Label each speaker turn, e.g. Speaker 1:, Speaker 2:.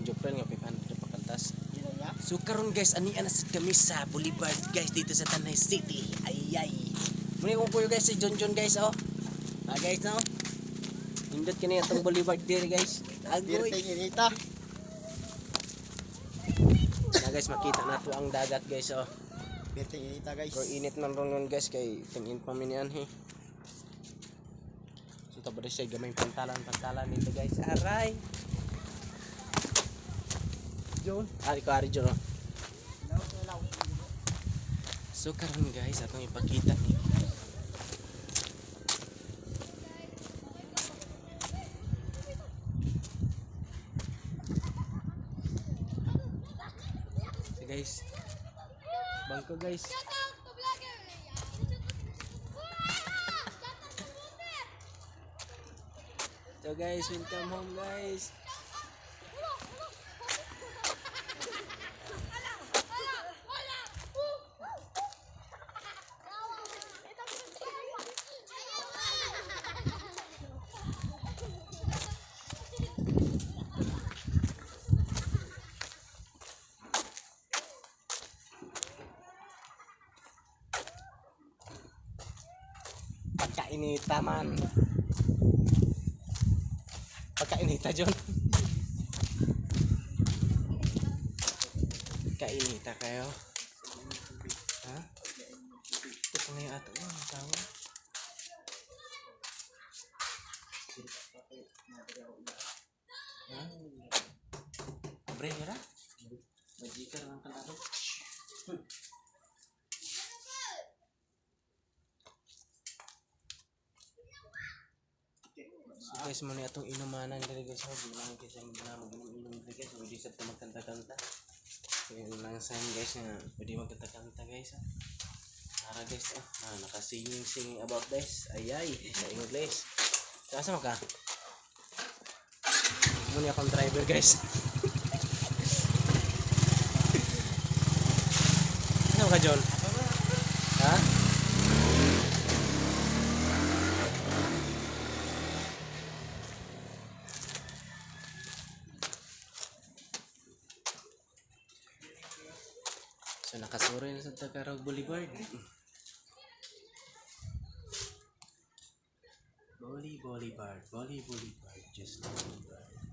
Speaker 1: Jupel nga 500 pa kantas. So karon guys, ani ana sad kami sa Boulevard guys dito sa Tanay City. Ayay. Muni ko puyo guys si John guys oh. Guys no. Indot kini atong Boulevard dire guys. Agoy.
Speaker 2: Tingin ita.
Speaker 1: Guys, makita na to ang dagat guys oh.
Speaker 2: Tingin ita guys.
Speaker 1: Pero init man ron guys kay tingin pa minian he. So tabari siya gamay pantalan dito guys. Aray. John. Ari John. So karon guys, atong ipakita ni. So guys. Bangko guys. So guys, welcome home guys. Pagkainita man. Pagkainita John. Kainita kayo. Ha? Ito pa ngayon ato yun. Tawa. Ha? Abre yara? Majika lang kalaro. So guys, muna itong inumanan dali guys. Bilang kasi ang mag-inom dali guys. Pwede sa ito magkanta-kanta. So yun lang sign guys na pwede magkanta-kanta guys. Tara guys. Nakasinging about this. Ayay. Sa English. Kasama ka? Muna akong driver guys. Ano ka John? Ha? So nakasuro na sa Tacarog Boulevard. Boulevard, just Boulevard.